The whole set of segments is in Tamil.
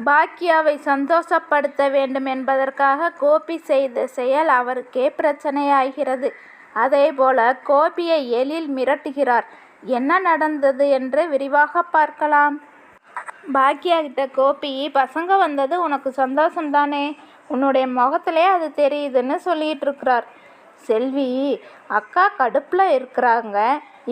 பாக்கியாவை சந்தோஷப்படுத்த வேண்டும் என்பதற்காக கோபி செய்த செயல் அவருக்கே பிரச்சனையாகிறது. அதேபோல கோபியை எழில் மிரட்டுகிறார். என்ன நடந்தது என்று விரிவாக பார்க்கலாம். பாக்கியா கிட்ட கோபி, பசங்க வந்தது உனக்கு சந்தோஷம்தானே, உன்னுடைய முகத்திலே அது தெரியுதுன்னு சொல்லிட்டு இருக்கிறார். செல்வி, அக்கா கடுப்பில் இருக்கிறாங்க,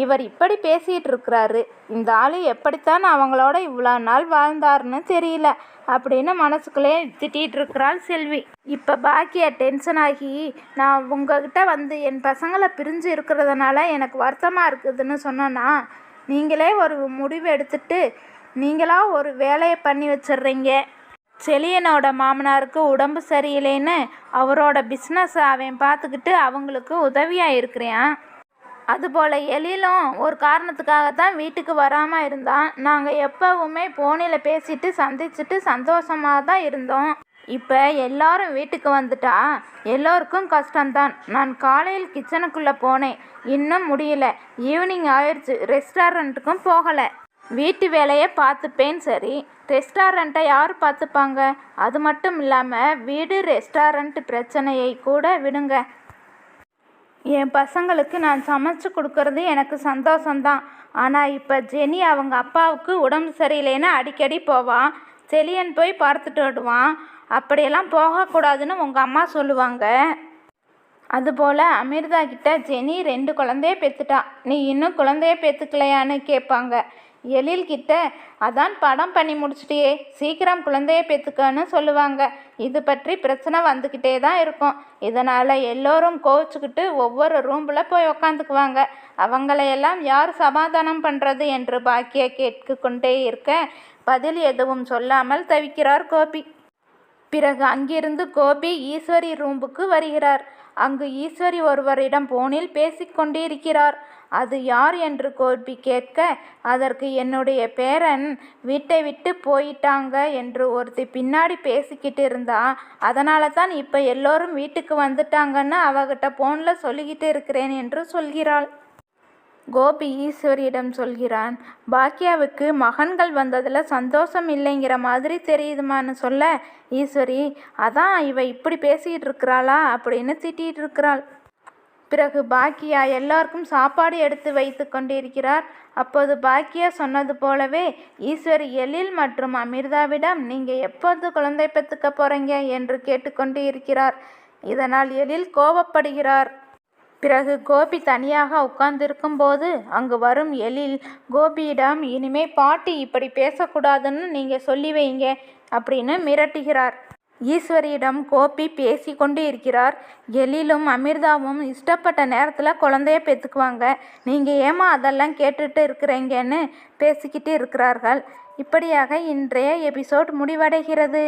இவர் இப்படி பேசிகிட்டு இருக்கிறாரு, இந்த ஆள் எப்படித்தான் அவங்களோட இவ்வளோ நாள் வாழ்ந்தாருன்னு தெரியல அப்படின்னு மனசுக்குள்ளே திட்டிகிட்டு இருக்கிறாள் செல்வி. இப்போ பாக்கியா டென்ஷன் ஆகி, நான் உங்ககிட்ட வந்து என் பசங்களை பிரிஞ்சு இருக்கிறதுனால எனக்கு வருத்தமாக இருக்குதுன்னு சொன்னேன்னா, நீங்களே ஒரு முடிவு எடுத்துட்டு நீங்களா ஒரு வேலையை பண்ணி வச்சிடுறீங்க. செலியனோட மாமனாருக்கு உடம்பு சரியில்லைன்னு அவரோட பிஸ்னஸ் அவன் பார்த்துக்கிட்டு அவங்களுக்கு உதவியாக இருக்கிறான். அதுபோல் எழிலும் ஒரு காரணத்துக்காகத்தான் வீட்டுக்கு வராமல் இருந்தான். நாங்கள் எப்போவுமே ஃபோனில் பேசிட்டு சந்திச்சுட்டு சந்தோஷமாக தான் இருந்தோம். இப்போ எல்லாரும் வீட்டுக்கு வந்துட்டா எல்லோருக்கும் கஷ்டம்தான். நான் காலையில் கிச்சனுக்குள்ளே போனேன், இன்னும் முடியல. ஈவினிங் ஆயிடுச்சு, ரெஸ்டாரண்ட்டுக்கும் போகலை. வீட்டு வேலையை பார்த்துப்பேன். சரி, ரெஸ்டாரண்ட்டை யார் பார்த்துப்பாங்க? அது மட்டும் இல்லாமல் வீடு ரெஸ்டாரண்ட் பிரச்சனையை கூட விடுங்க, என் பசங்களுக்கு நான் சமைச்சு கொடுக்கறது எனக்கு சந்தோஷம்தான். ஆனால் இப்போ ஜெனி அவங்க அப்பாவுக்கு உடம்பு சரியில்லைன்னு அடிக்கடி போவான், செலியன் போய் பார்த்துட்டு விடுவான். அப்படியெல்லாம் போகக்கூடாதுன்னு உங்கள் அம்மா சொல்லுவாங்க. அதுபோல் அமிர்தா கிட்ட ஜெனி 2 குழந்தைய பெற்றுட்டா, நீ இன்னும் குழந்தைய பெற்றுக்கலையான்னு கேட்பாங்க. எழில் கிட்ட அதான் படம் பண்ணி முடிச்சிட்டியே, சீக்கிரம் குழந்தைய பெற்றுக்கன்னு சொல்லுவாங்க. இது பற்றி பிரச்சனை வந்துக்கிட்டே தான் இருக்கும். இதனால் எல்லோரும் கோவிச்சுக்கிட்டு ஒவ்வொரு ரூமில் போய் உக்காந்துக்குவாங்க. அவங்களையெல்லாம் யார் சமாதானம் பண்ணுறது என்று பாக்கியா கேட்டுக்கொண்டே இருக்க பதில் எதுவும் சொல்லாமல் தவிக்கிறார் கோபி. பிறகு அங்கிருந்து கோபி ஈஸ்வரி ரூமுக்கு வருகிறார். அங்கு ஈஸ்வரி ஒருவரிடம் போனில் பேசிக்கொண்டிருக்கிறார். அது யார் என்று கோபி கேட்க, அதற்கு என்னுடைய பேரன் வீட்டை விட்டு போயிட்டாங்க என்று ஒருத்தி பின்னாடி பேசிக்கிட்டு இருந்தா, அதனால தான் இப்போ எல்லோரும் வீட்டுக்கு வந்துட்டாங்கன்னு அவகிட்ட ஃபோனில் சொல்லிக்கிட்டு இருக்கிறேன் என்று சொல்கிறாள். கோபி ஈஸ்வரியிடம் சொல்கிறான், பாக்கியாவுக்கு மகன்கள் வந்ததில் சந்தோஷம் இல்லைங்கிற மாதிரி தெரியுதுமான்னு சொல்ல, ஈஸ்வரி அதான் இவ இப்படி பேசிகிட்டு இருக்கிறாளா அப்படின்னு திட்டிகிட்டு இருக்கிறாள். பிறகு பாக்கியா எல்லாருக்கும் சாப்பாடு எடுத்து வைத்து கொண்டிருக்கிறார். அப்போது பாக்கியா சொன்னது போலவே ஈஸ்வரி எழில் மற்றும் அமிர்தாவிடம், நீங்கள் எப்போது குழந்தை பெற்றுக்க போகிறீங்க என்று கேட்டுக்கொண்டு இருக்கிறார். இதனால் எழில் கோபப்படுகிறார். பிறகு கோபி தனியாக உட்கார்ந்திருக்கும் போது அங்கு வரும் எழில் கோபியிடம், இனிமே பாட்டி இப்படி பேசக்கூடாதுன்னு நீங்கள் சொல்லி வைங்க அப்படின்னு மிரட்டுகிறார். ஈஸ்வரியிடம் கோபி பேசி கொண்டு இருக்கிறார். எழிலும் அமிர்தாவும் இஷ்டப்பட்ட நேரத்தில் குழந்தைய பெற்றுக்குவாங்க, நீங்கள் ஏமா அதெல்லாம் கேட்டுட்டு இருக்கிறீங்கன்னு பேசிக்கிட்டு இருக்கிறார்கள். இப்படியாக இன்றைய எபிசோட் முடிவடைகிறது.